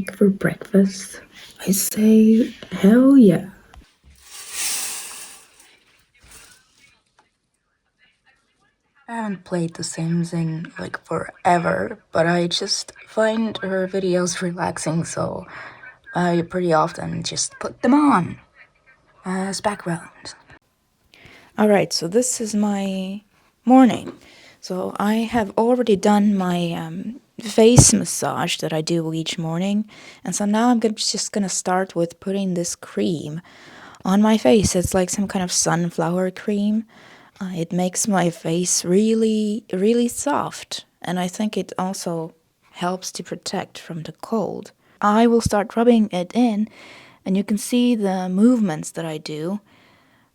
egg for breakfast? I say, hell yeah. I haven't played The Sims in like forever, but I just find her videos relaxing, so I pretty often just put them on as background. Alright, so this is my morning. So I have already done my face massage that I do each morning, and so now I'm just gonna start with putting this cream on my face. It's like some kind of sunflower cream. It makes my face really, really soft, and I think it also helps to protect from the cold. I will start rubbing it in, and you can see the movements that I do.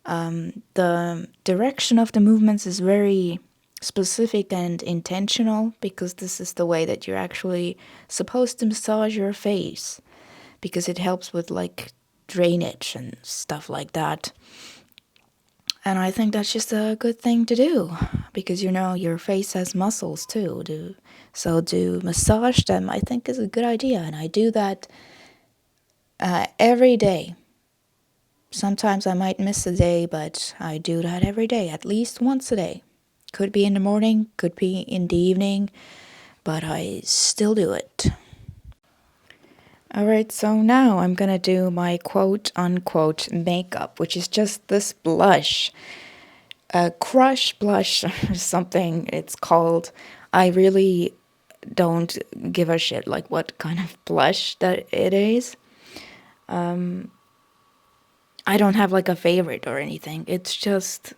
The direction of the movements is very specific and intentional because this is the way that you're actually supposed to massage your face, because it helps with like drainage and stuff like that. And I think that's just a good thing to do because, you know, your face has muscles too. So to massage them, I think is a good idea. And I do that every day. Sometimes I might miss a day, but I do that every day, at least once a day. Could be in the morning, could be in the evening, but I still do it. Alright, so now I'm gonna do my quote-unquote makeup, which is just this blush. Crush blush or something it's called. I really don't give a shit like what kind of blush that it is. I don't have like a favorite or anything. It's just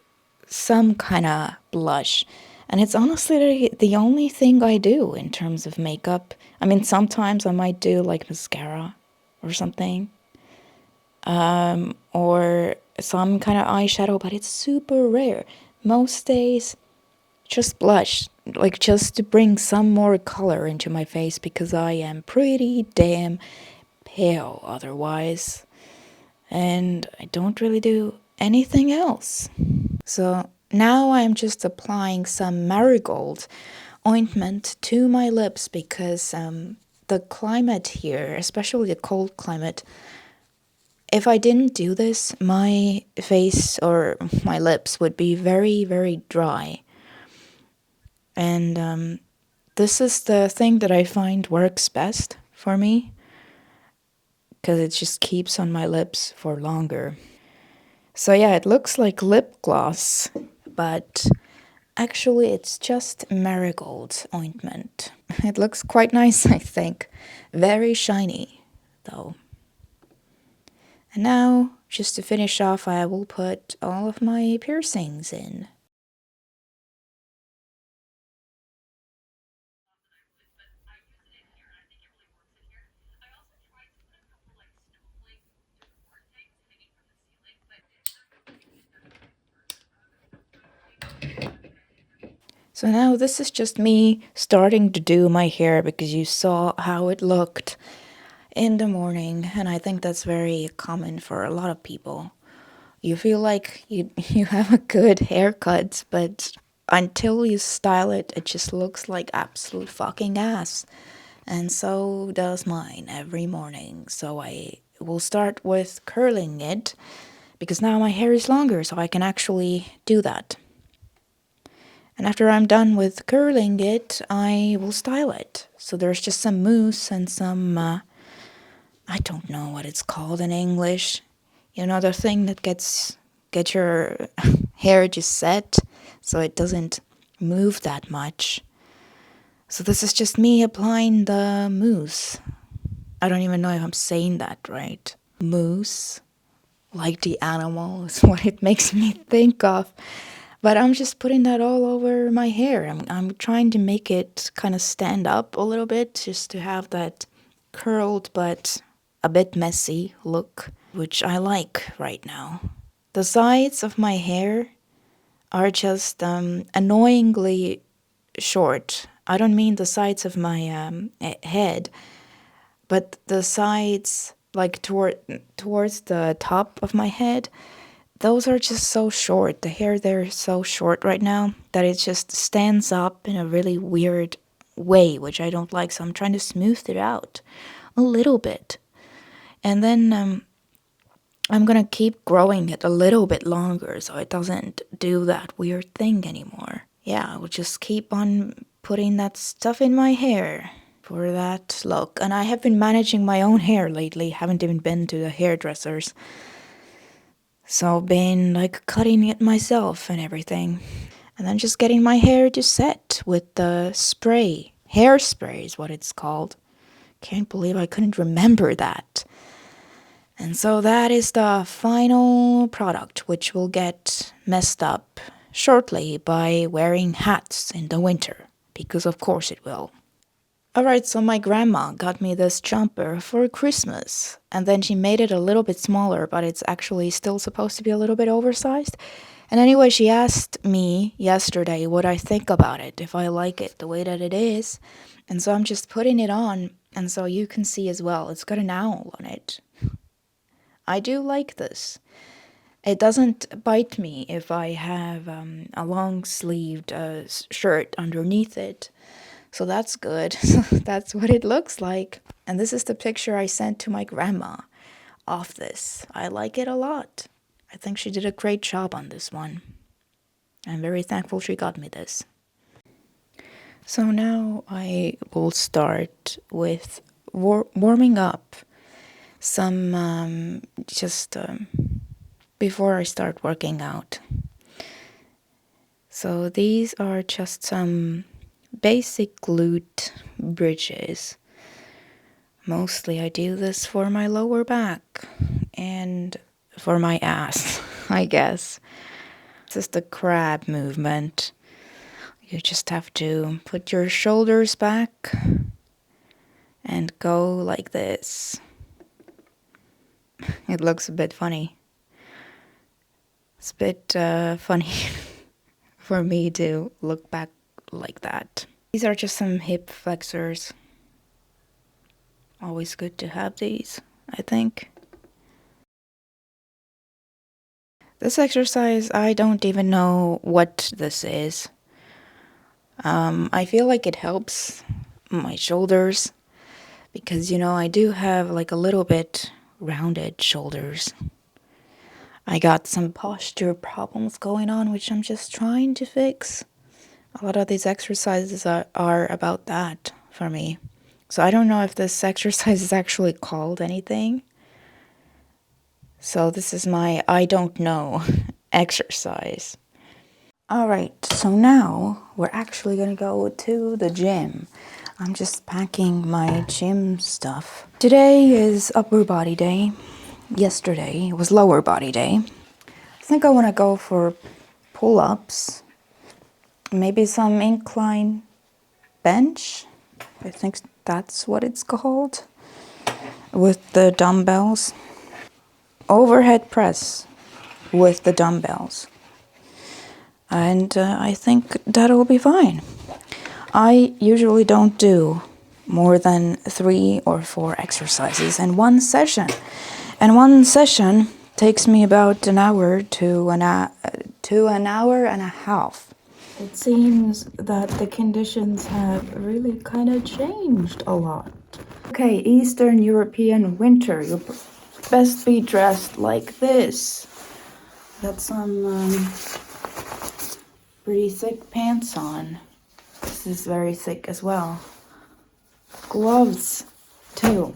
some kind of blush. And it's honestly the only thing I do in terms of makeup. I mean, sometimes I might do like mascara or something. Or some kind of eyeshadow, but it's super rare. Most days, just blush, like just to bring some more color into my face because I am pretty damn pale otherwise. And I don't really do anything else. So now I'm just applying some marigold ointment to my lips because the climate here, especially the cold climate, if I didn't do this, my face or my lips would be very, very dry. And this is the thing that I find works best for me because it just keeps on my lips for longer. So yeah, it looks like lip gloss, but actually it's just marigold ointment. It looks quite nice, I think. Very shiny, though. And now, just to finish off, I will put all of my piercings in. So now this is just me starting to do my hair because you saw how it looked in the morning, and I think that's very common for a lot of people. You feel like you have a good haircut, but until you style it, it just looks like absolute fucking ass. And so does mine every morning. So I will start with curling it because now my hair is longer, so I can actually do that. And after I'm done with curling it, I will style it. So there's just some mousse and some, I don't know what it's called in English. You know, the thing that get your hair just set so it doesn't move that much. So this is just me applying the mousse. I don't even know if I'm saying that right. Mousse, like the animal, is what it makes me think of. But I'm just putting that all over my hair. I'm trying to make it kind of stand up a little bit, just to have that curled but a bit messy look, which I like right now. The sides of my hair are just annoyingly short. I don't mean the sides of my head, but the sides like towards the top of my head. Those are just so short. The hair there is so short right now that it just stands up in a really weird way, which I don't like. So I'm trying to smooth it out a little bit. And then I'm gonna keep growing it a little bit longer so it doesn't do that weird thing anymore. Yeah, I will just keep on putting that stuff in my hair for that look. And I have been managing my own hair lately, haven't even been to the hairdressers. So I've been like cutting it myself and everything. And then just getting my hair to set with the spray. Hairspray is what it's called. Can't believe I couldn't remember that. And so that is the final product, which will get messed up shortly by wearing hats in the winter, because of course it will. Alright, so my grandma got me this jumper for Christmas, and then she made it a little bit smaller, but it's actually still supposed to be a little bit oversized. And anyway, she asked me yesterday what I think about it, if I like it the way that it is. And so I'm just putting it on, and so you can see as well, it's got an owl on it. I do like this. It doesn't bite me if I have a long-sleeved shirt underneath it. So that's good. That's what it looks like. And this is the picture I sent to my grandma of this. I like it a lot. I think she did a great job on this one. I'm very thankful she got me this. So now I will start with warming up some just before I start working out. So these are just some basic glute bridges. Mostly I do this for my lower back and for my ass, I guess. This is the crab movement. You just have to put your shoulders back and go like this. It looks a bit funny. It's a bit funny for me to look back like that. These are just some hip flexors. Always good to have these, I think. This exercise, I don't even know what this is. I feel like it helps my shoulders because, you know, I do have like a little bit rounded shoulders. I got some posture problems going on, which I'm just trying to fix. A lot of these exercises are about that for me. So I don't know if this exercise is actually called anything. So this is my I don't know exercise. Alright, so now we're actually gonna go to the gym. I'm just packing my gym stuff. Today is upper body day. Yesterday was lower body day. I think I want to go for pull-ups. Maybe some incline bench. I think that's what it's called. With the dumbbells. Overhead press with the dumbbells. And I think that'll be fine. I usually don't do more than 3 or 4 exercises in one session. And one session takes me about an hour to an hour and a half. It seems that the conditions have really kind of changed a lot. Okay, Eastern European winter. You'll best be dressed like this. Got some pretty thick pants on. This is very thick as well. Gloves, too.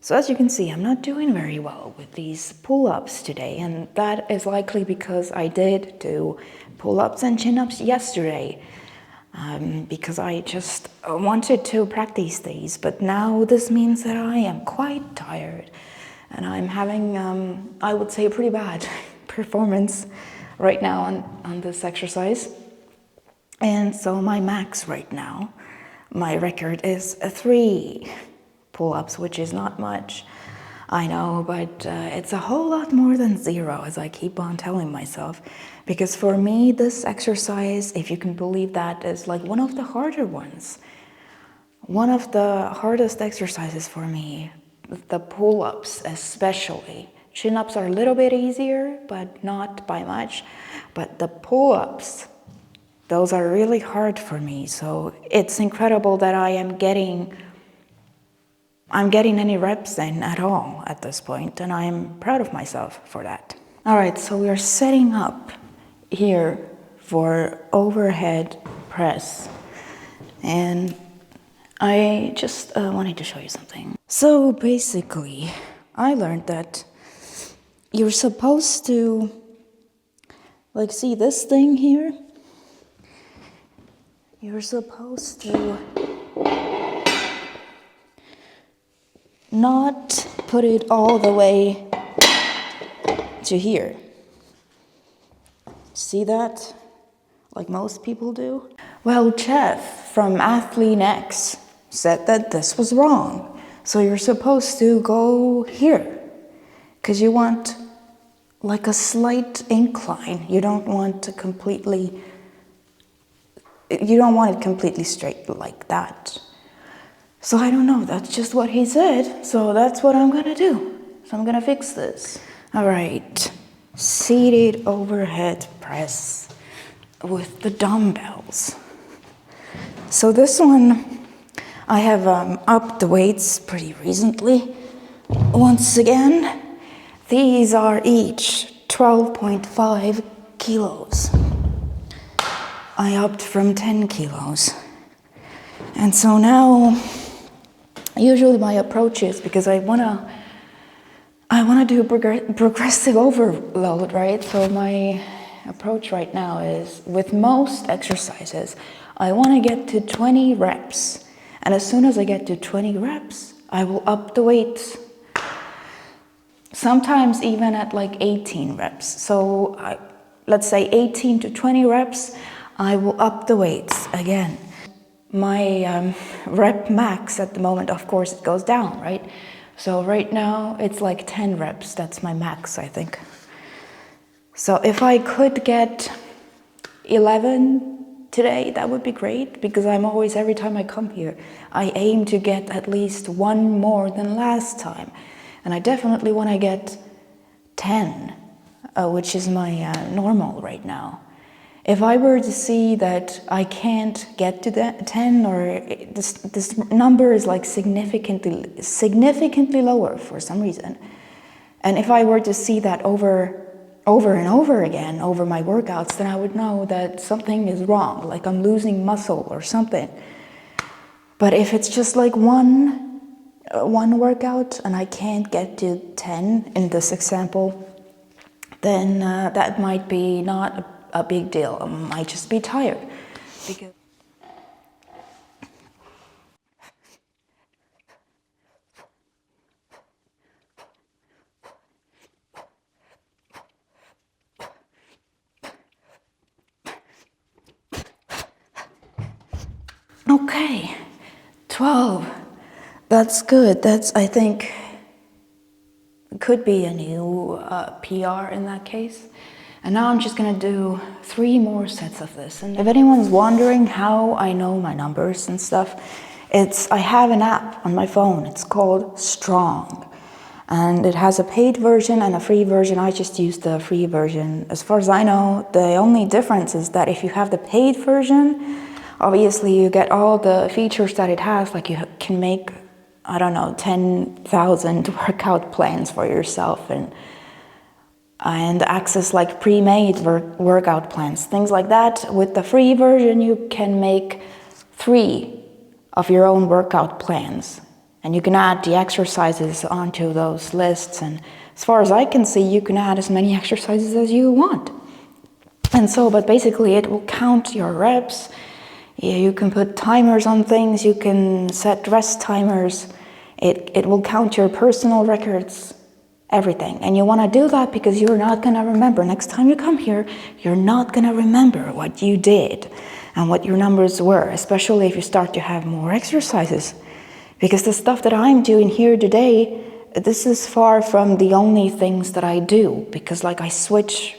So as you can see, I'm not doing very well with these pull-ups today, and that is likely because I did do pull-ups and chin-ups yesterday, because I just wanted to practice these, but now this means that I am quite tired, and I'm having, I would say, a pretty bad performance right now on this exercise. And so my max right now, my record is 3 pull-ups, which is not much, I know, but it's a whole lot more than 0, as I keep on telling myself. Because for me, this exercise, if you can believe that, is like one of the harder ones. One of the hardest exercises for me, the pull-ups especially. Chin-ups are a little bit easier, but not by much. But the pull-ups, those are really hard for me. So it's incredible that I am getting I'm getting any reps in at all at this point, and I'm proud of myself for that. All right, so we are setting up here for overhead press, and I just wanted to show you something. So basically, I learned that you're supposed to, like, see this thing here? You're supposed to not put it all the way to here. See that? Like most people do? Well, Jeff from Athlete X said that this was wrong. So you're supposed to go here. Because you want like a slight incline. You don't want it completely straight like that. So I don't know, that's just what he said. So that's what I'm gonna do. So I'm gonna fix this. All right, seated overhead press with the dumbbells. So this one, I have upped the weights pretty recently. Once again, these are each 12.5 kilos. I upped from 10 kilos. And so now, usually my approach is, because I wanna do progressive overload, right? So my approach right now is, with most exercises, I wanna get to 20 reps. And as soon as I get to 20 reps, I will up the weights. Sometimes even at like 18 reps. So let's say 18 to 20 reps, I will up the weights again. My rep max at the moment, of course, it goes down, right? So right now it's like 10 reps. That's my max, I think. So if I could get 11 today, that would be great, because I'm always, every time I come here, I aim to get at least one more than last time. And I definitely want to get 10, which is my normal right now. If I were to see that I can't get to that 10, or this number is like significantly lower for some reason, and if I were to see that over and over again over my workouts, then I would know that something is wrong, like I'm losing muscle or something. But if it's just like one workout and I can't get to 10 in this example, then that might be not a big deal. I might just be tired. Because okay, 12. That's good. That's, I think, could be a new PR in that case. And now I'm just gonna do 3 more sets of this. And if anyone's wondering how I know my numbers and stuff, I have an app on my phone. It's called Strong. And it has a paid version and a free version. I just use the free version. As far as I know, the only difference is that if you have the paid version, obviously you get all the features that it has, like you can make, I don't know, 10,000 workout plans for yourself and access like pre-made workout plans, things like that. With the free version, you can make 3 of your own workout plans, and you can add the exercises onto those lists. And as far as I can see, you can add as many exercises as you want. And so, but basically it will count your reps. Yeah, you can put timers on things, you can set rest timers. It will count your personal records, everything. And you want to do that because you're not going to remember. Next time you come here, you're not going to remember what you did and what your numbers were, especially if you start to have more exercises. Because the stuff that I'm doing here today, this is far from the only things that I do, because like I switch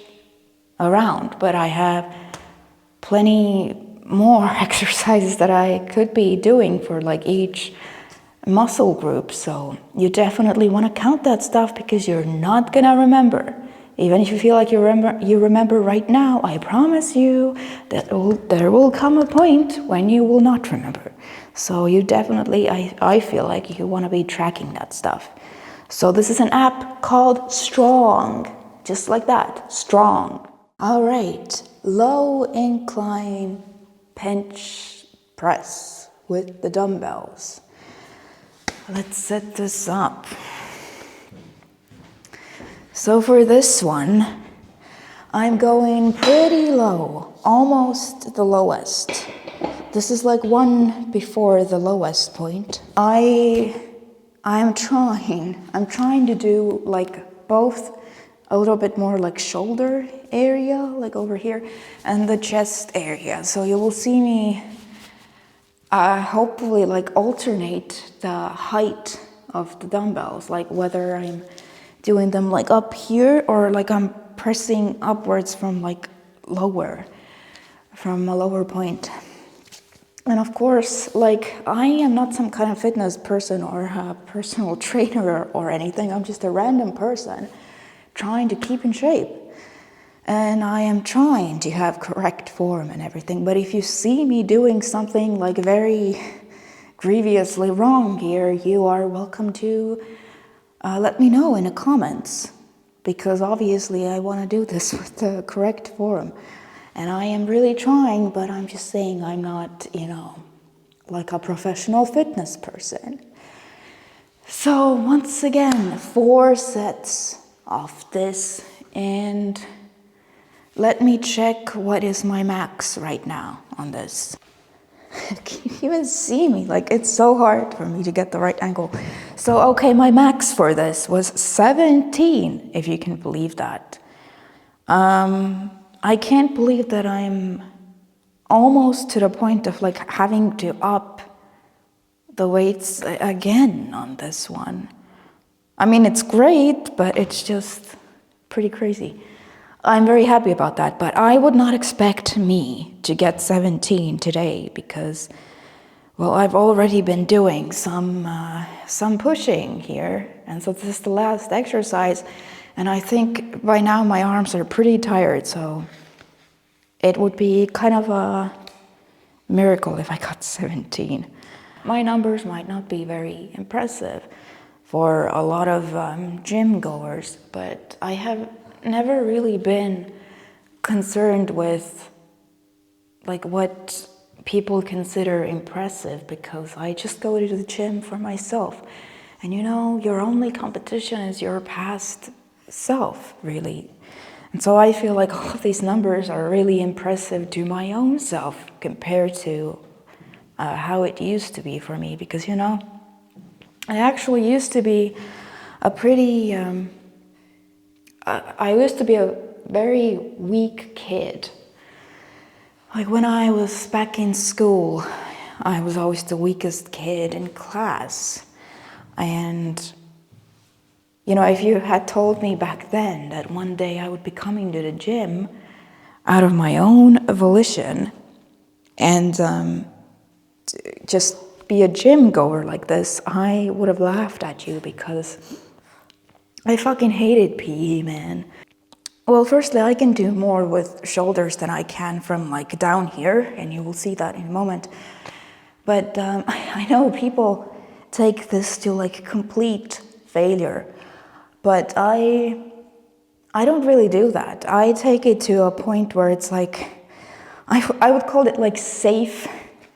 around, but I have plenty more exercises that I could be doing for like each muscle group. So you definitely want to count that stuff, because you're not gonna remember. Even if you feel like you remember right now, I promise you that there will come a point when you will not remember. So you definitely, I feel like you want to be tracking that stuff. So this is an app called Strong, just like that, Strong. All right, low incline bench press with the dumbbells. Let's set this up. So for this one, I'm going pretty low, almost the lowest. This is like one before the lowest point. I'm trying to do like both a little bit more like shoulder area, like over here, and the chest area. So you will see me hopefully like alternate the height of the dumbbells, like whether I'm doing them like up here or like I'm pressing upwards from like lower, from a lower point. And of course, like I am not some kind of fitness person or a personal trainer or anything. I'm just a random person trying to keep in shape. And I am trying to have correct form and everything. But if you see me doing something like very grievously wrong here, you are welcome to let me know in the comments. Because obviously I want to do this with the correct form. And I am really trying, but I'm just saying I'm not, like a professional fitness person. So once again, 4 sets of this, and let me check what is my max right now on this. Can you even see me? Like, it's so hard for me to get the right angle. So, okay, my max for this was 17, if you can believe that. I can't believe that I'm almost to the point of like having to up the weights again on this one. I mean, it's great, but it's just pretty crazy. I'm very happy about that, but I would not expect me to get 17 today because, well, I've already been doing some pushing here, and so this is the last exercise, and I think by now my arms are pretty tired, so it would be kind of a miracle if I got 17. My numbers might not be very impressive for a lot of gym goers, but I have never really been concerned with like what people consider impressive because I just go to the gym for myself. And your only competition is your past self, really. And so I feel like all of these numbers are really impressive to my own self compared to how it used to be for me. Because, I actually used to be a pretty, I used to be a very weak kid. Like when I was back in school, I was always the weakest kid in class. And if you had told me back then that one day I would be coming to the gym out of my own volition and just be a gym goer like this, I would have laughed at you because I fucking hated PE, man. Well, firstly, I can do more with shoulders than I can from like down here, and you will see that in a moment. But I know people take this to like complete failure. But I don't really do that. I take it to a point where it's like, I would call it like safe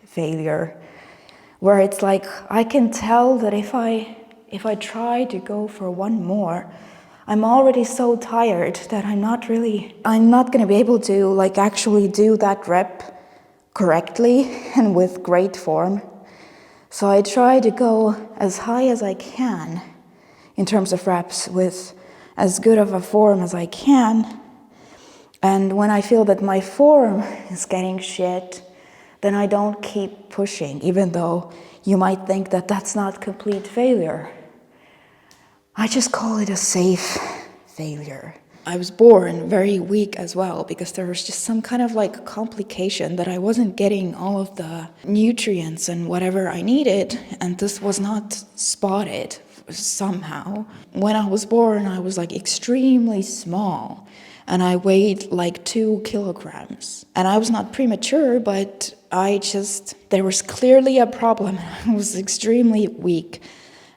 failure, where it's like, I can tell that if I try to go for one more, I'm already so tired that I'm not gonna be able to like actually do that rep correctly and with great form. So I try to go as high as I can in terms of reps with as good of a form as I can. And when I feel that my form is getting shit, then I don't keep pushing, even though you might think that that's not complete failure. I just call it a safe failure. I was born very weak as well because there was just some kind of like complication that I wasn't getting all of the nutrients and whatever I needed, and this was not spotted somehow. When I was born, I was like extremely small and I weighed like 2 kilograms. And I was not premature, but there was clearly a problem. I was extremely weak.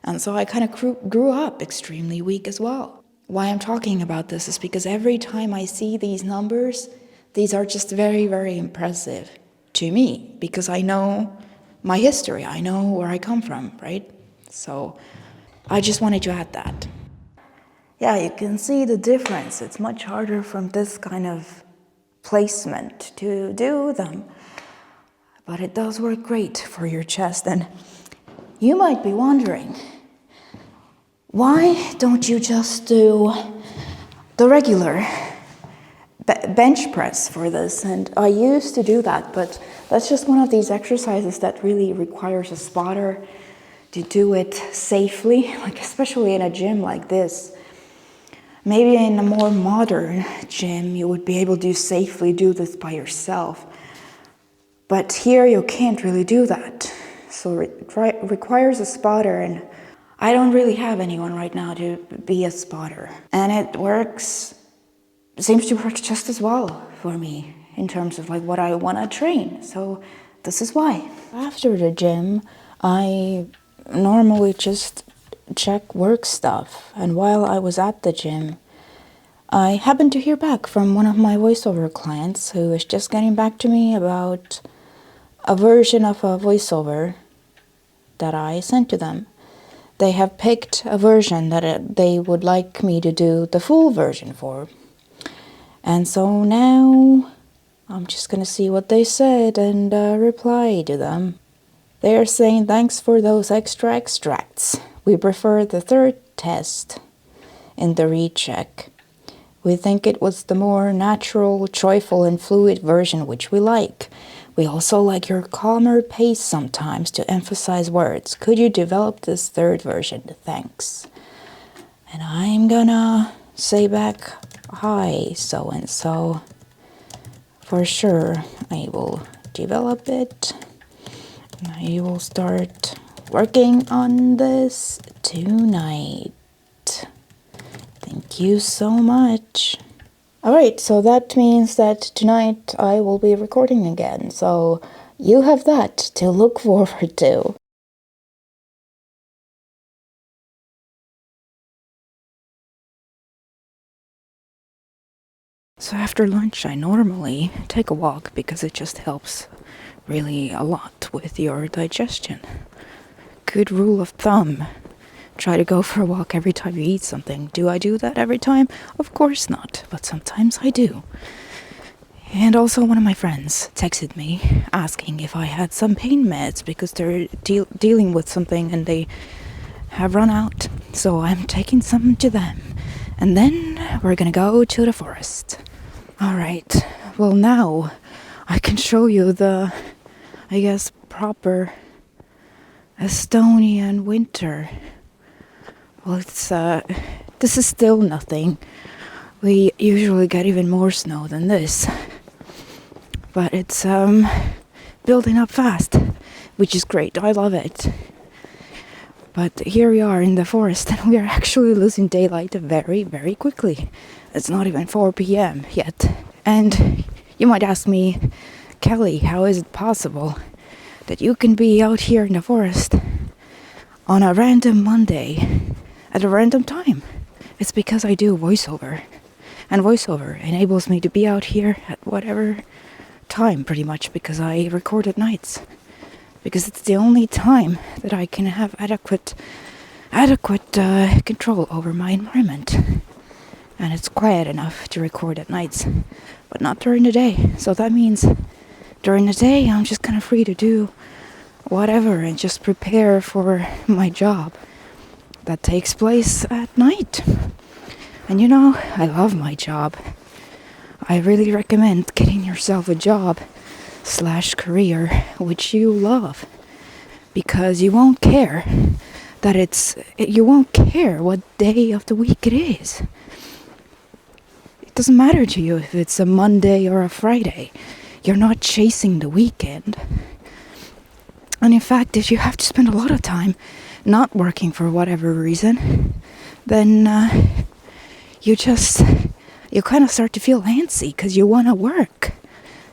And so I kind of grew up extremely weak as well. Why I'm talking about this is because every time I see these numbers, these are just very, very impressive to me, because I know my history. I know where I come from, right? So I just wanted to add that. Yeah, you can see the difference. It's much harder from this kind of placement to do them. But it does work great for your chest. And you might be wondering, why don't you just do the regular bench press for this? And I used to do that, but that's just one of these exercises that really requires a spotter to do it safely, like especially in a gym like this. Maybe in a more modern gym, you would be able to safely do this by yourself. But here you can't really do that. So it requires a spotter, and I don't really have anyone right now to be a spotter. And it seems to work just as well for me in terms of like what I want to train. So this is why. After the gym, I normally just check work stuff. And while I was at the gym, I happened to hear back from one of my voiceover clients who was just getting back to me about a version of a voiceover that I sent to them. They have picked a version that they would like me to do the full version for. And so now I'm just going to see what they said and reply to them. They are saying, thanks for those extra extracts. We prefer the third test in the recheck. We think it was the more natural, joyful, and fluid version which we like. We also like your calmer pace sometimes to emphasize words. Could you develop this third version? Thanks. And I'm gonna say back, hi, so-and-so. For sure, I will develop it. I will start working on this tonight. Thank you so much. Alright, so that means that tonight I will be recording again, so you have that to look forward to. So after lunch I normally take a walk because it just helps really a lot with your digestion. Good rule of thumb. Try to go for a walk every time you eat something. Do I do that every time? Of course not, but sometimes I do. And also one of my friends texted me asking if I had some pain meds because they're dealing with something and they have run out. So I'm taking some to them. And then we're gonna go to the forest. Alright, well now I can show you the, I guess, proper Estonian winter. Well, this is still nothing. We usually get even more snow than this. But it's building up fast, which is great. I love it. But here we are in the forest, and we are actually losing daylight very, very quickly. It's not even 4 p.m. yet. And you might ask me, Kelly, how is it possible that you can be out here in the forest on a random Monday at a random time? It's because I do voiceover. And voiceover enables me to be out here at whatever time, pretty much, because I record at nights. Because it's the only time that I can have adequate control over my environment. And it's quiet enough to record at nights, but not during the day. So that means during the day I'm just kind of free to do whatever and just prepare for my job that takes place at night. And you know, I love my job. I really recommend getting yourself a job / career which you love, because you won't care you won't care what day of the week it is. It doesn't matter to you if it's a Monday or a Friday. You're not chasing the weekend. And in fact, if you have to spend a lot of time not working for whatever reason, then you kind of start to feel antsy because you want to work.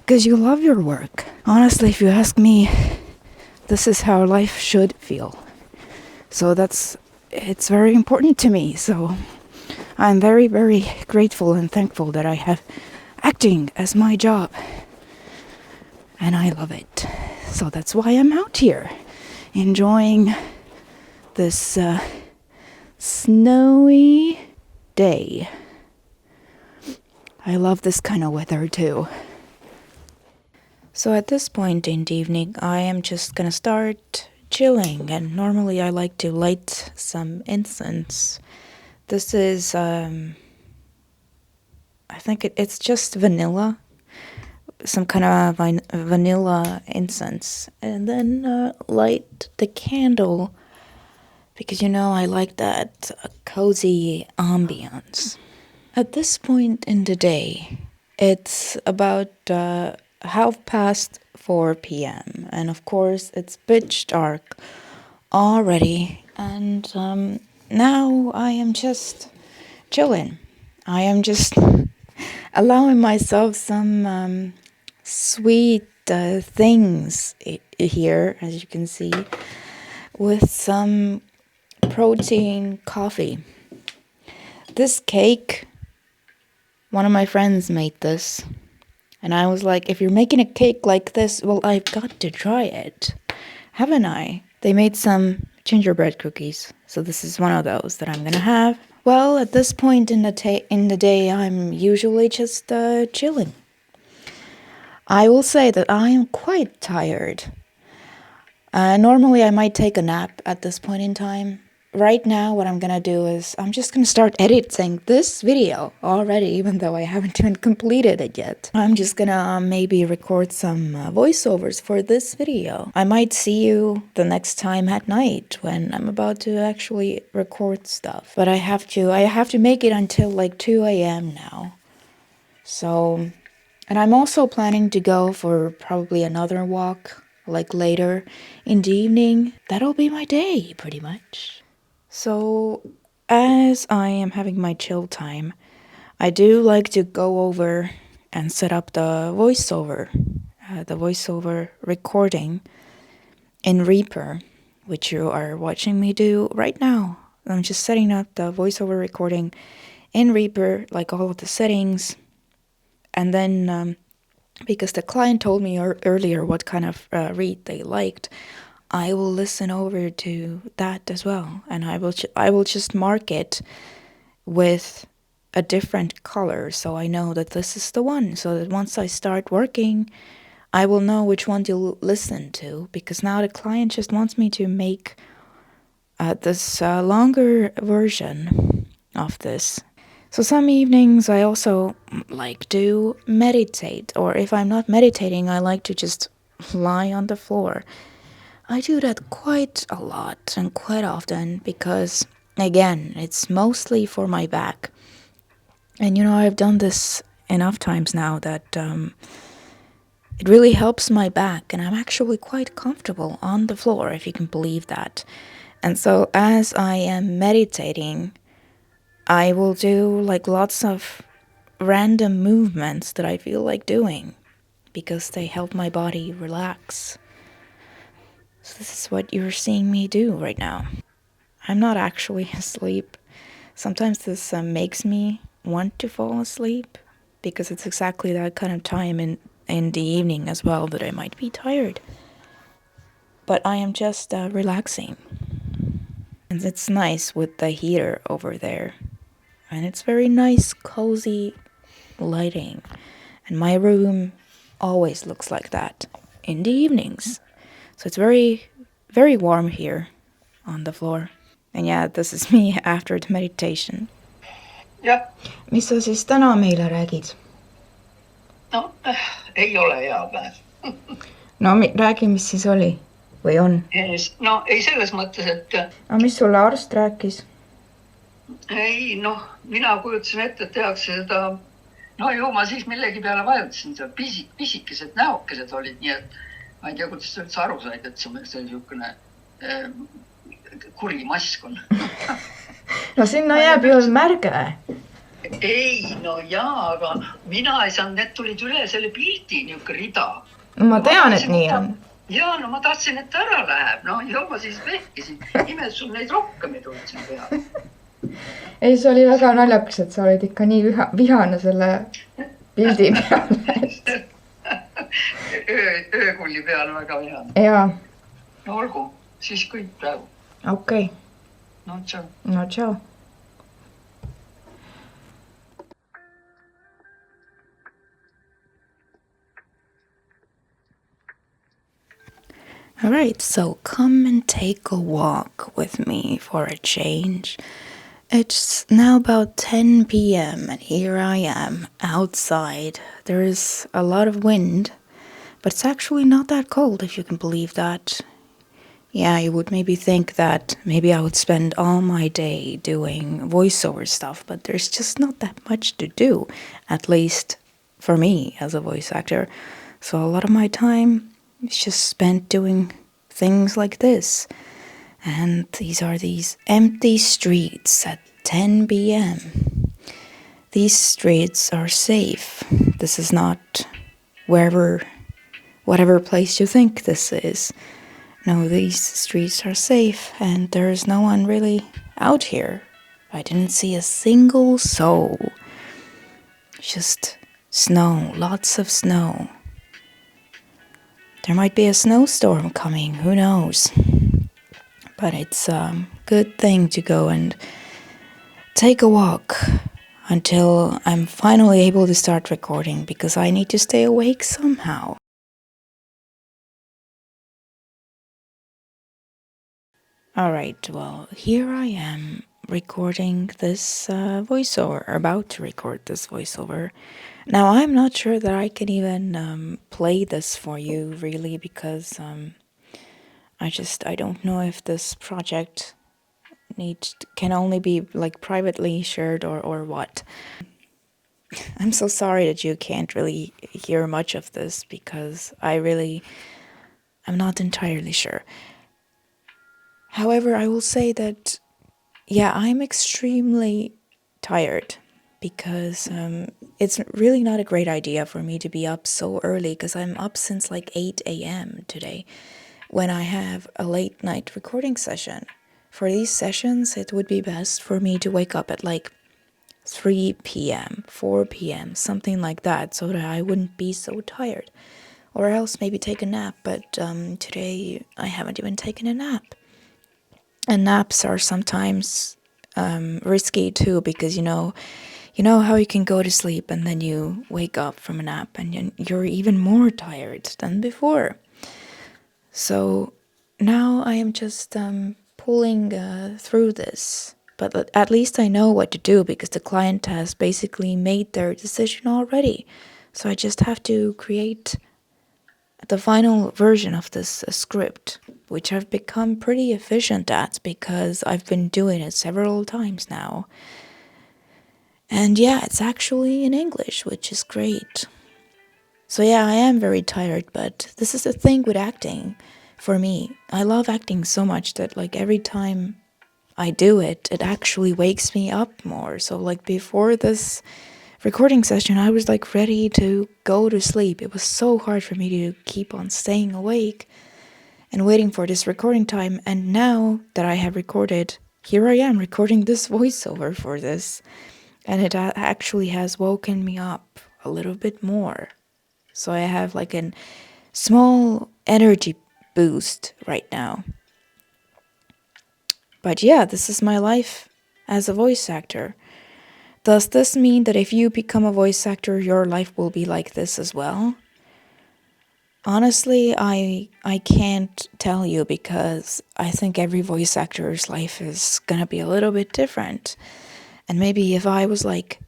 because you love your work. Honestly, if you ask me, this is how life should feel. So it's very important to me. So I'm very, very grateful and thankful that I have acting as my job. And I love it. So that's why I'm out here, enjoying this snowy day. I love this kind of weather too. So at this point in the evening, I am just gonna start chilling, and normally I like to light some incense. This is, I think it's just vanilla, some kind of vanilla incense, and then light the candle, because I like that cozy ambience. At this point in the day, it's about 4:30 p.m. and of course it's pitch dark already, and now I am just chilling. I am just allowing myself some sweet things here, as you can see, with some protein coffee. This cake, one of my friends made this, and I was like, if you're making a cake like this, well, I've got to try it, haven't I? They made some gingerbread cookies, so this is one of those that I'm gonna have. Well, at this point in the day, I'm usually just chilling. I will say that I am quite tired. Normally, I might take a nap at this point in time. Right now, what I'm gonna do is I'm just gonna start editing this video already, even though I haven't even completed it yet. I'm just gonna maybe record some voiceovers for this video. I might see you the next time at night when I'm about to actually record stuff. But I have to make it until like 2 a.m. now. So, and I'm also planning to go for probably another walk, like later in the evening. That'll be my day, pretty much. So, as I am having my chill time, I do like to go over and set up the voiceover recording in Reaper, which you are watching me do right now. I'm just setting up the voiceover recording in Reaper, like all of the settings, and then because the client told me earlier what kind of read they liked, I will listen over to that as well, and I will just mark it with a different color, so I know that this is the one, so that once I start working, I will know which one to listen to, because now the client just wants me to make this longer version of this. So some evenings I also like to meditate, or if I'm not meditating, I like to just lie on the floor. I do that quite a lot and quite often because, again, it's mostly for my back. And I've done this enough times now that it really helps my back, and I'm actually quite comfortable on the floor, if you can believe that. And so as I am meditating, I will do like lots of random movements that I feel like doing because they help my body relax. So this is what you're seeing me do right now. I'm not actually asleep. Sometimes this makes me want to fall asleep because it's exactly that kind of time in the evening as well that I might be tired. But I am just relaxing. And it's nice with the heater over there. And it's very nice, cozy lighting. And my room always looks like that in the evenings. So it's very, very warm here on the floor. And yeah, this is me after the meditation. jah, Mis sa siis täna meile räägid? no ei ole hea päev. No räägi, mis siis oli või on? No ei selles mõttes, et Aga mis sulle arst rääkis? ei, mina kujutasin ette, et tehakse seda, ju ma siis millegi peale vajutasin, seal pisikesed näokesed olid, nii et ma ei tea, kuidas sa üldse aru said, et see niisugune kuri mask on. No sinna jääb ju märge. ei, no jaa, aga mina ei saanud, need tulid üle selle pildi niisugune rida. Ma tean, et nii on. Jaa, no ma tahtsin, et ta ära läheb. No joo, ma siis vehkisin. Ime, sul neid rohkem ei tulnud siin peale. Ei, see oli väga naljakas, et sa olid ikka nii vihane selle pildi peale. Öökulli peal väga vihane. Jaa. No olgu, siis kõik praegu. Okei. No tšau. No tšau. Alright, so come and take a walk with me for a change. It's now about 10 p.m. and here I am outside. There is a lot of wind, but it's actually not that cold if you can believe that. Yeah, you would maybe think that maybe I would spend all my day doing voiceover stuff, but there's just not that much to do, at least for me as a voice actor. So a lot of my time is just spent doing things like this. And these are these empty streets at 10 p.m. These streets are safe. This is not whatever place you think this is. No, these streets are safe and there is no one really out here. I didn't see a single soul. Just snow, lots of snow. There might be a snowstorm coming, who knows? But it's a good thing to go and take a walk until I'm finally able to start recording because I need to stay awake somehow. Alright, well, here I am recording this voiceover, about to record this voiceover. Now, I'm not sure that I can even play this for you, really, because I don't know if this project can only be like privately shared or what. I'm so sorry that you can't really hear much of this because I'm not entirely sure. However, I will say that, yeah, I'm extremely tired because it's really not a great idea for me to be up so early because I'm up since like 8 a.m. today when I have a late night recording session. For these sessions, it would be best for me to wake up at like 3 p.m., 4 p.m., something like that, so that I wouldn't be so tired. Or else maybe take a nap, but today I haven't even taken a nap. And naps are sometimes risky too, because you know how you can go to sleep and then you wake up from a nap and you're even more tired than before. So now I am just pulling through this, but at least I know what to do because the client has basically made their decision already. So I just have to create the final version of this script, which I've become pretty efficient at because I've been doing it several times now. And yeah, it's actually in English, which is great. So yeah, I am very tired, but this is the thing with acting for me. I love acting so much that like every time I do it, it actually wakes me up more. So like before this recording session, I was like ready to go to sleep. It was so hard for me to keep on staying awake and waiting for this recording time. And now that I have recorded, here I am recording this voiceover for this. And it actually has woken me up a little bit more. So I have like a small energy boost right now. But yeah, this is my life as a voice actor. Does this mean that if you become a voice actor, your life will be like this as well? Honestly, I can't tell you because I think every voice actor's life is gonna be a little bit different. And maybe if I was like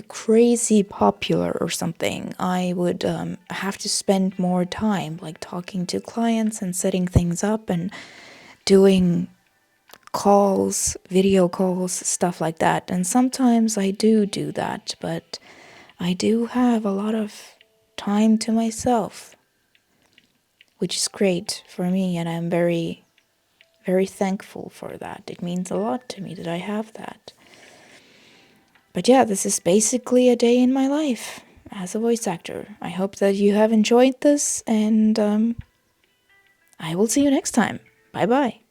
crazy popular or something, I would have to spend more time like talking to clients and setting things up and doing calls, video calls, stuff like that. And sometimes I do that, but I do have a lot of time to myself, which is great for me, and I'm very, very thankful for that. It means a lot to me that I have that. But yeah, this is basically a day in my life as a voice actor. I hope that you have enjoyed this, and I will see you next time. Bye bye.